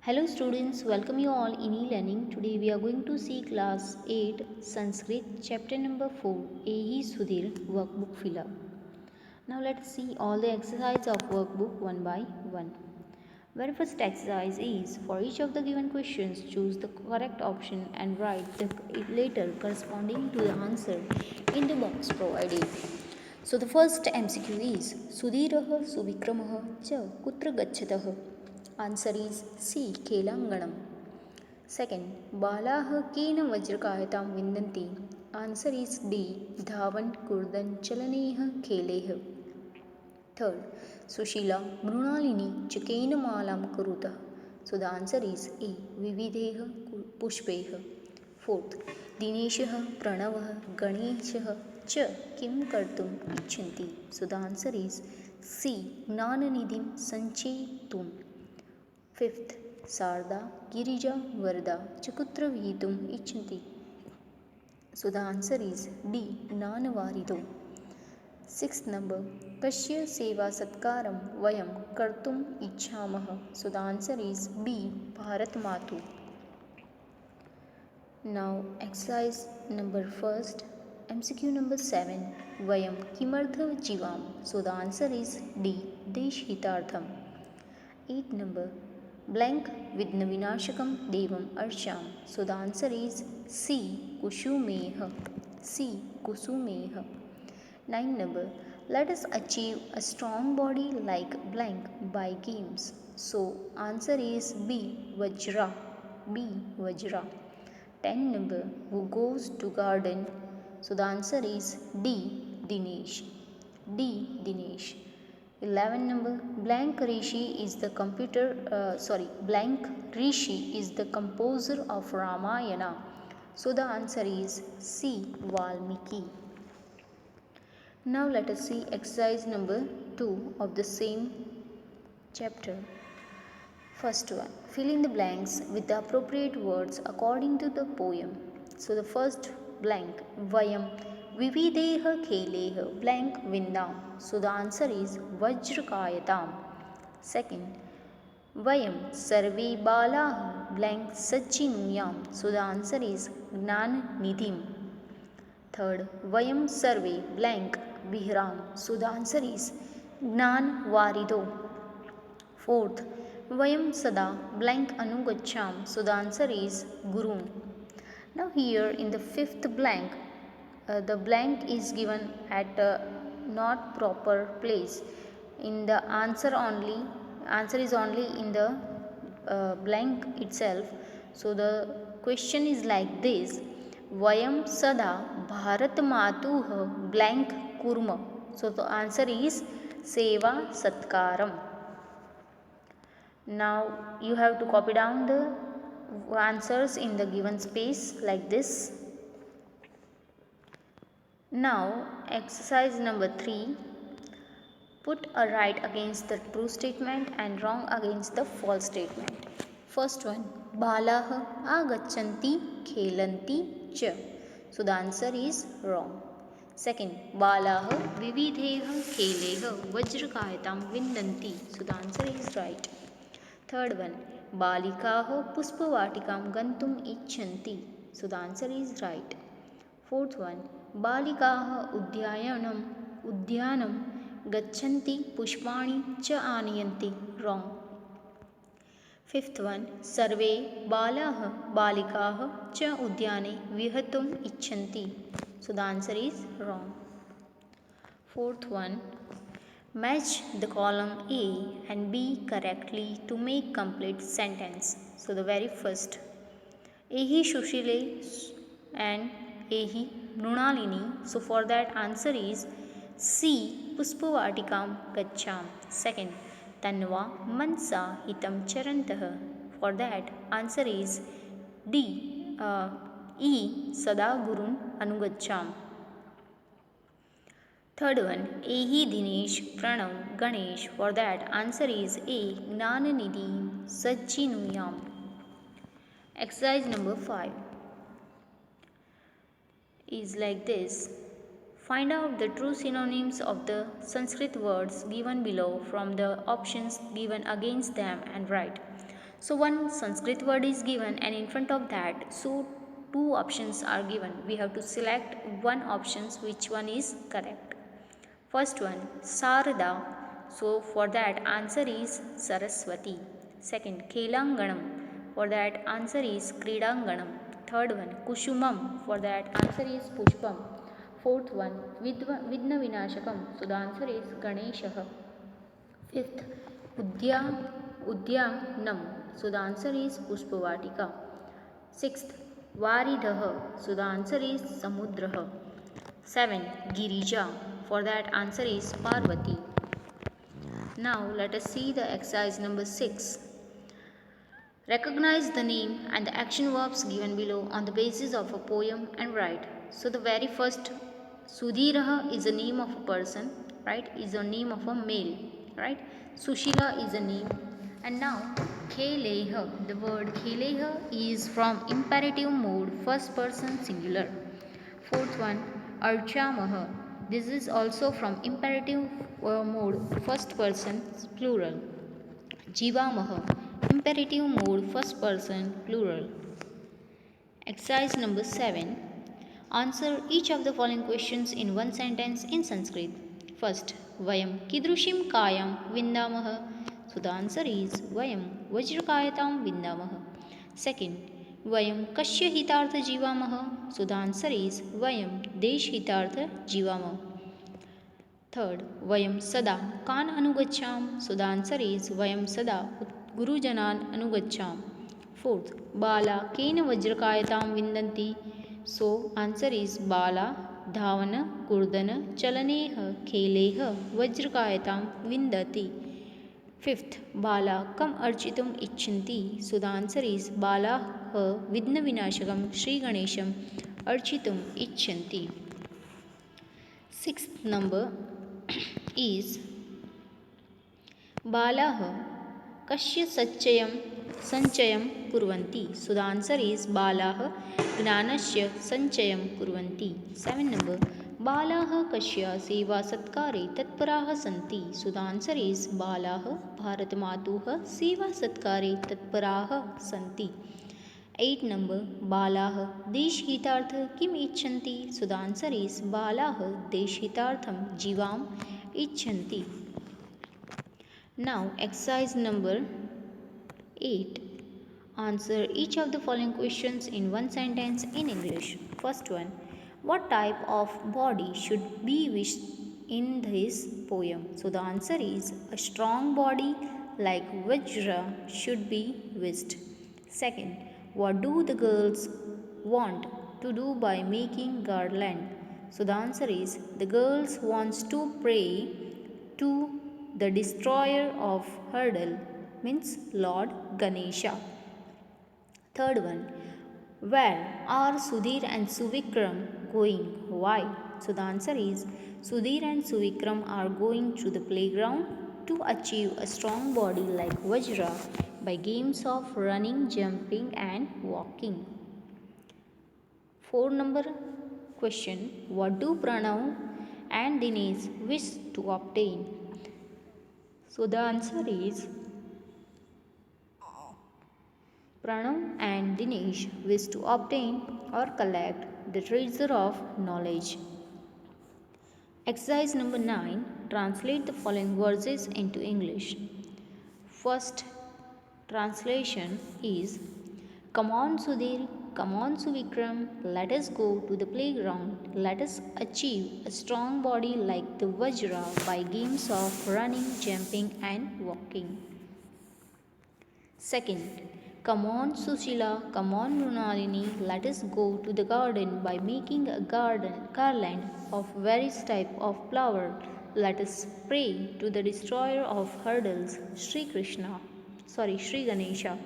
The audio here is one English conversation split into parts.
Hello students, welcome you all in e-learning. Today we are going to see class 8 Sanskrit chapter number 4 Ehi Sudhir workbook fill up. Now let's see all the exercise of workbook one by one. Very first exercise is for each of the given questions choose the correct option and write the letter corresponding to the answer in the box provided. So the first MCQ is Sudhirah Suvikramah cha kutra gachatah. Answer is C. Kelanganam. Second, Balah Kena Vajrakayatam Vindanti. Answer is D. Dhavan Kurdan Chalaneha Keleha. Third, Sushila Mrunalini Chakena Malam Kuruta. So the answer is A. Vivideha Pushpeha. Fourth, Dineshah Pranavah Ganeshah Cha Kim Kartum Ichanti. So the answer is C. Gnananidhim Sanchetum. Fifth, Sarda, Girija, Varda, Chakutra Vihitum Ichanti. So the answer is D. Nanavarido. Sixth number, Kashya Seva Satkaram Vayam Kartum Ichhamaha. So the answer is B. Bharat Matu. Now exercise number first, MCQ number 7, Vayam Kimardha Jivam. So the answer is D. Desh Hitartham. 8 number, blank Vidna Vinashakam Devam Archam. So the answer is C. Kushumeha. C. Kusumeha. 9 number, let us achieve a strong body like blank by games. So answer is B. Vajra. B. Vajra. 10 number, who goes to garden. So the answer is D. Dinesh. D. Dinesh. 11 number, blank Rishi is the blank Rishi is the composer of Ramayana. So the answer is C. Valmiki. Now let us see exercise number 2 of the same chapter. First one, fill in the blanks with the appropriate words according to the poem. So the first blank, Vayam Vivideha Keleha blank Vindam. So the answer is Vajrakayatam. Second, Vayam Sarve Balah blank Sachinuyam. So the answer is Gnan Nidhim. Third, Vayam Sarve blank Vihram. So the answer is Gnan Varido. Fourth, Vayam Sada blank Anugacham. So the answer is Guru. Now here in the fifth blank, the blank is given at a not proper place. In the answer is only in the blank itself. So the question is like this: Vayam Sada Bharat Matuh blank Kurma. So the answer is Seva Satkaram. Now you have to copy down the answers in the given space like this. Now exercise number 3, put a right against the true statement and wrong against the false statement. First one, Balah agachanti khelanti cha. So the answer is wrong. Second, Balah vividheha kheleha vajrakayatam vindanti. So the answer is right. Third one, Balikaah puspavatikam gantum ichanti. So the answer is right. Fourth one, Balikaah udyanam gachanti pushpani cha anayanti. Wrong. Fifth one, Sarve Balah Balikaah cha udyane vihatum ichanti. So the answer is wrong. Fourth one, match the column A and B correctly to make complete sentence. So the very first, Ehi Shushile and Ehi Mrunalini. So for that answer is C. Puspavatikam Gacham. Second, Tanva Mansa Hitam Charantah. For that answer is D. E. Sada Gurun Anugacham. Third one, Ehi Dinesh Pranav Ganesh. For that answer is A. Gnananidhi Sachinuyam. Exercise number 5 is like this. Find out the true synonyms of the Sanskrit words given below from the options given against them and write. So one Sanskrit word is given and in front of that, so two options are given. We have to select one options which one is correct. First one, Sarada. So for that answer is Saraswati. Second, Kelanganam. For that answer is Kridanganam. Third one, Kushumam. For that answer is Pushpam. Fourth one, Vidna Vinashakam. So the answer is Ganeshah. Fifth, Udyanam. So the answer is Pushpavatika. Sixth, Varidah. So the answer is Samudraha. 7. Girija. For that answer is Parvati. Now let us see the exercise number 6. Recognize the name and the action verbs given below on the basis of a poem and write. So the very first, Sudhiraha is a name of a person, right? Is a name of a male, right? Sushila is a name. And now Kheleha, the word Kheleha is from imperative mode, first person singular. Fourth one, Archamaha. This is also from imperative mode, first person plural. Jivamaha, imperative mode, first person plural. Exercise number 7. Answer each of the following questions in one sentence in Sanskrit. First, Vayam Kidrushim Kayam Vindamaha. So the answer is Vayam Vajrakayatam Vindamaha. Second, Vayam Kashya Hitartha Jivamaha. So the answer is Vayam Desh Hitartha Jivamaha. Third, Vayam Sada Kan Anugacham. So the answer is Vayam Sada Gurujanan Anugacham. Fourth, Bala Kena Vajrakayatam Vindanti. So answer is Bala Dhavana Kurdana Chalaneha Kheleha Vajrakayatam Vindati. Fifth, Bala Kam Architum Icchanti. So the answer is Bala Vidna Vinashakam Sri Ganesham Architum Icchanti. Sixth number is Balah Kashya Sanchayam Kurvanti. So the answer is Balah Gnanasya Sanchayam Kurvanti. 7 number Balah Kashya Seva Satkare Tatparaha Santi. So the answer is Balah Bharat Matuha Seva Satkare Tatparaha Santi. 8 number Balah Deshitartha Kim Icchanti. So the answer is Balah Deshitartham Jivam Icchanti. Now exercise number 8. Answer each of the following questions in one sentence in English. First one, what type of body should be wished in this poem? So the answer is a strong body like Vajra should be wished. Second, what do the girls want to do by making garland? So the answer is the girls wants to pray to the destroyer of hurdle, means Lord Ganesha. Third one, where are Sudhir and Suvikram going? Why? So the answer is Sudhir and Suvikram are going to the playground to achieve a strong body like Vajra by games of running, jumping and walking. 4 number question, what do Pranav and Dinesh wish to obtain? So the answer is Pranav and Dinesh wish to obtain or collect the treasure of knowledge. Exercise number 9. Translate the following verses into English. First translation is, come on Sudhir, come on Suvikram, let us go to the playground. Let us achieve a strong body like the Vajra by games of running, jumping and walking. Second, come on Sushila, come on Mrunalini, let us go to the garden by making a garland of various type of flower. Let us pray to the destroyer of hurdles, Sri Ganesha.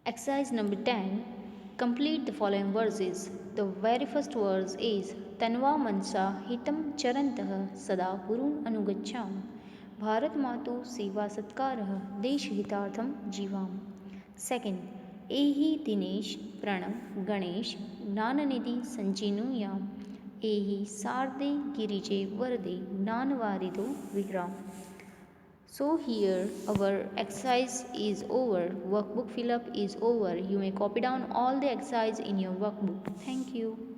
Exercise number 10. Complete the following verses. The very first verse is Tanva Mansa Hitam Charantah Sada Gurun Anugacham. Bharat Matu Seva Satkarah Desh Hitartham Jivam. Second, Ehi Dinesh Pranav Ganesh Gnananidhi Sanjinuyam. Ehi Sarde Girije Varde Gnanavarido Vihram. So here our exercise is over, workbook fill up is over. You may copy down all the exercise in your workbook. Thank you.